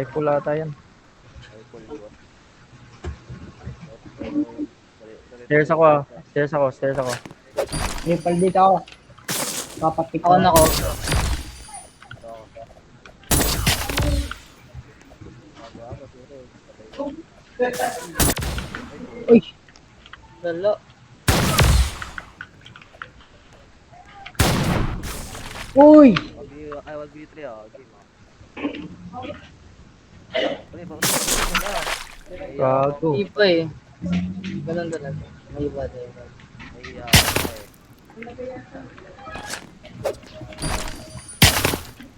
Rifle ata yan. Rifle ba? Stairs ako ah. Stairs ako. Ripple dito ako. Papatik Ako ko. na ko. Uy! Lalo. Uy! Ay, 1v3 ah. Game ah. Gago. Iba eh. Ganun talaga. May iba din. Nahiya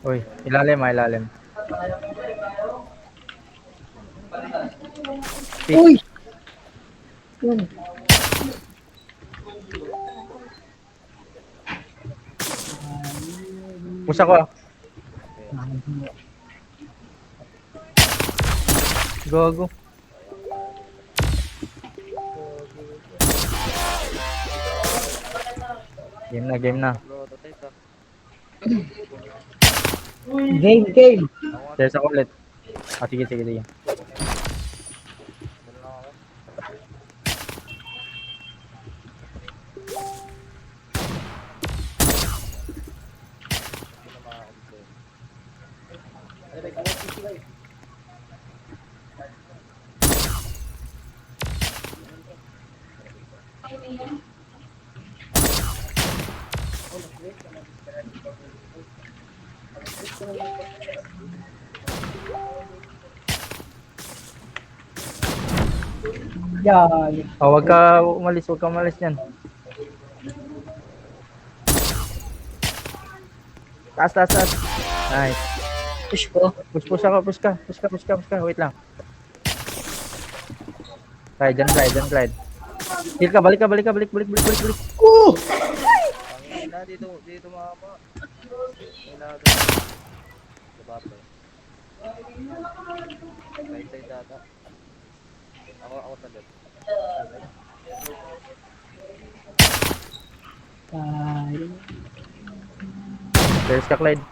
Uy, ilalim ah, ilalim. Uy! Yun. Push ako ah. Gago. Game na. bro, tatay ka. Game! Stairs ako ulit. Ah, sige. Doon lang ako. Hindi na makakabit Yan. Oh, wag ka umalis yan. Taas. Nice. Push ko. Push ako, push ka. Wait lang. Slide. Heal ka, balik. Pangina, dito mama. Kailangan. Diba pa? Right side data. Ako sa left. Ay. There's ka, Clyde.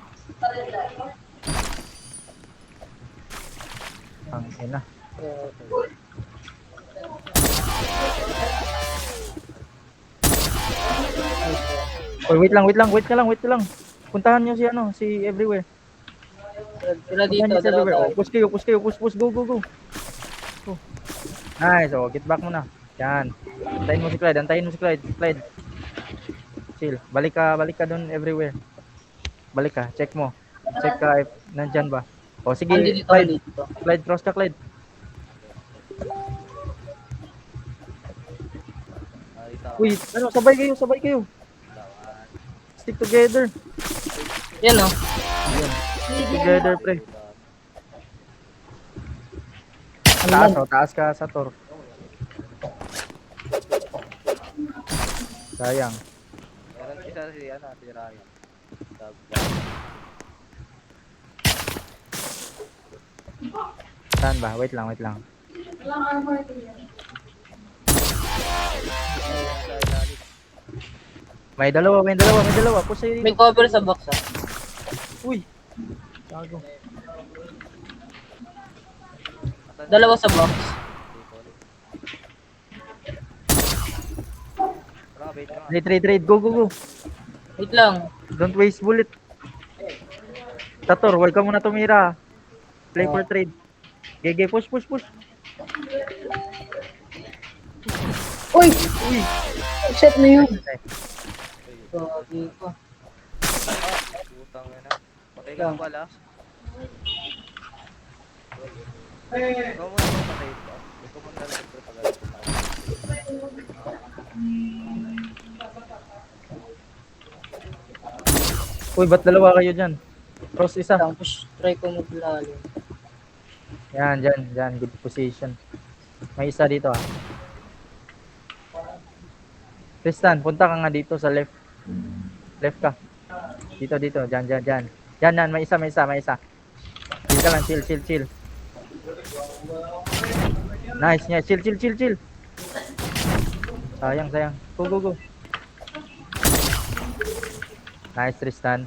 Ang ina. Oy, wait ka lang. Puntahan niyo si everywhere. Sila dito. Puntahan niyo si Dalawa everywhere. tayo. Oh, push kayo, go. Oh. Nice, get back mo na. Yan. Antayin mo si Clyde. Clyde. Chill. Balik ka doon everywhere. Balik ka, check mo. Check ka if nandyan ba. O sige, Andi dito. Clyde, cross ka, Clyde. Uy, sabay kayo. Stick together. Yan o. Stick together, pre. Taas ka sa tor. Sayang. Meron isa si Ryan. Saan ba? Wait lang. May dalawa. Push sa'yo May dito. cover sa box ah. Uy. Gago. Dalawa sa box. Trade. Go. Wait lang. Don't waste bullet. Tator, wag ka muna tumira. Play for trade. GG, push. Uy! Set mo yun. Gagi ko. Putang ina. Patay ka pala. Ikaw mo na patay ka. Ikaw mo na lang ito tagal ko. Uy, ba't dalawa kayo dyan? Cross isa. Lang push. Try ko maglalim. Yan, dyan. Good position. May isa dito ah. Tristan, punta ka nga dito sa left. Left ka. Dito. Dyan. Yan, may isa. Chill ka lang, chill. Nice. Chill. Sayang. Go. Nice, 'Tristan. 'Tristan, 'Tristan, 'Tristan. 'Tristan, 'Tristan. Nice, Tristan. Nice, Tristan. Go. Nice, Tristan. Nice, Tristan. Nice, Tristan. Nice, Tristan. Nice, Tristan. Sayang. Go. Nice, Tristan.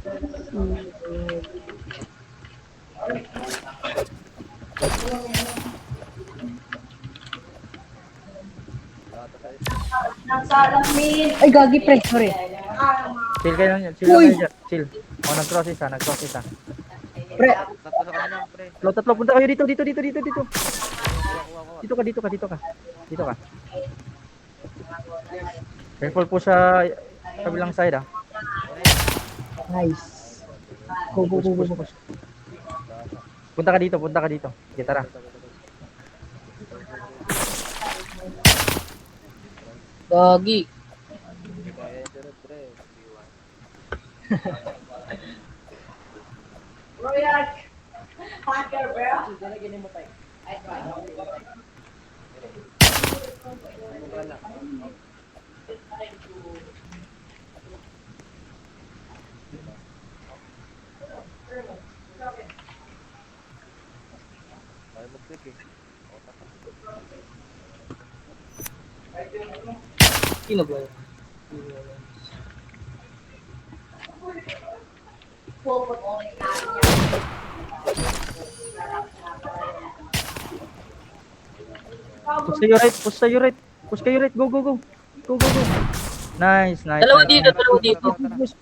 Ay, gagi, pre. Sorry. Chill kayo lang, chill lang Uy! kayo dyan. Chill. Oh, nag-cross isa, nag-cross isa. Pre. Tatlo sa kanila, pre. Tatlo, punta kayo dito, dito, dito, dito, dito. Kuha. Dito ka, dito ka, dito ka. Dito ka. Careful po sa kabilang side ah. Nice. Go, go, go, go, go. Punta ka dito, punta ka dito. Sige, tara. Gagi. Kaya ito rin, pre. Ay, mag-click eh. Sino ba yun? Push kayo right, push kayo right. Push kayo right, go, go, go. Go, go, go. Nice, nice. Dalawa nice, dito, nice. dalawa dito. Push.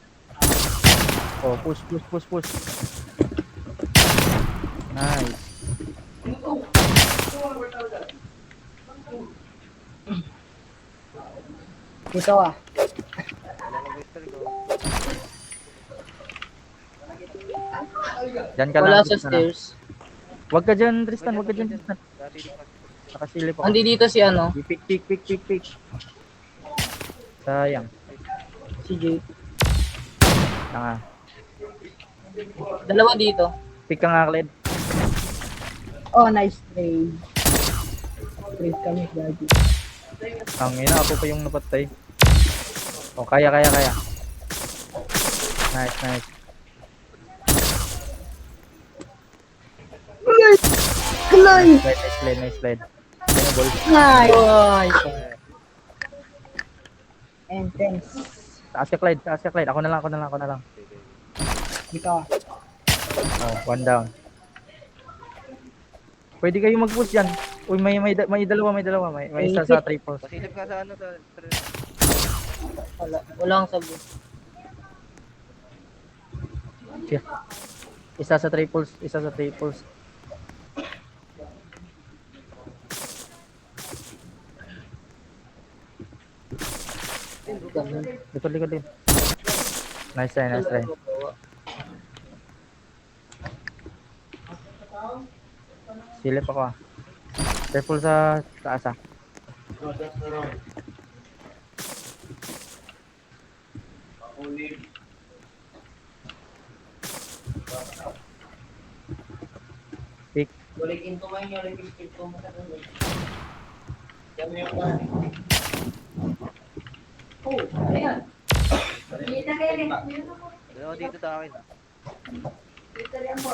Oh, push, push, push, push. Nice. Dito ah. Wala mag-whisper ko. Diyan ka Wala lang. sa Tristan, ah. stairs. Wag ka dyan, Tristan. Wag ka dyan, Tristan. Dati di pa. Nakasilip ako. Andi dito si ano, Pick, pick, pick, pick, pick. Sayang. si Jay. Tanga. Dalawa dito. Pick ka nga, Cled. Oh, nice trade. Trade kami, gagi. Ang ina, ako pa yung napatay. Oh, kaya, kaya, kaya. Nice, nice. Nice! Slide, nice slide, nice slide. Ano, ball? Nice! Intense. Taas ka, Clyde. Taas ka, Clyde. Ako na lang, ako na lang, ako na lang. Dito ah. Oh, one down. Pwede kayo mag-push yan. Uy, may dalawa, may dalawa. May isa sa triples. Pasilip ka sa ano, sa... Wala. Wala akong sabi. Shit. Isa sa triples, isa sa triples. Ganun. Likod, likod, likod. Nice try, nice try. Silip ako ah. Careful sa taas ah. Pick. Balikin to kayo, repiskin to mo. Dalawa dito sa akin. Dito lang to.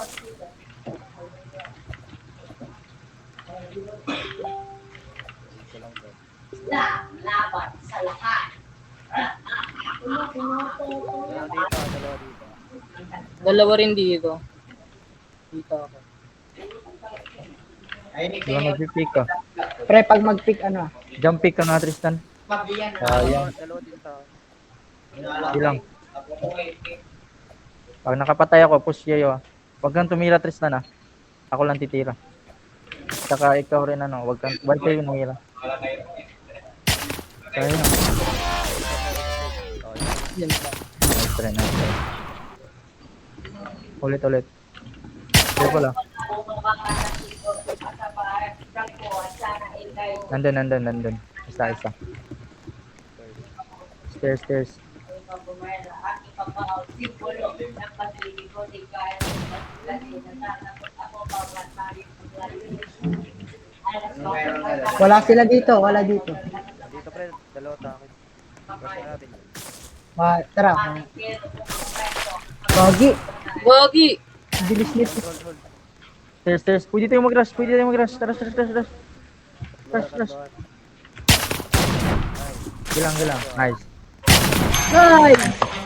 Laban sa lahat. Dalawa dito. Dalawa rin dito. Dito ako. Di ba mag-pick ka? Pre, pag mag-pick ano ah. Jump pick ka nga, Tristan. Sayang. Dalawa dito sa akin. Ilang. Pag nakapatay ako, push kayo ah. Huwag kang tumira, Tristan ah. Ako lang titira. Saka ikaw rin ano, huwag kayo numira. Sayang. Yan lang. Nice try, nice try. Ulit, ulit. Careful ah. Nandun. Isa. Stairs, stairs. Wala sila dito, wala dito. Dito pre, dalawa sa akin. Basta natin yun. Tara. Gagi. Gagi! Bilis nito. Hold. Stairs. Pwede tayo mag-rush. Tara. Rush. Gilang. Nice. Nice!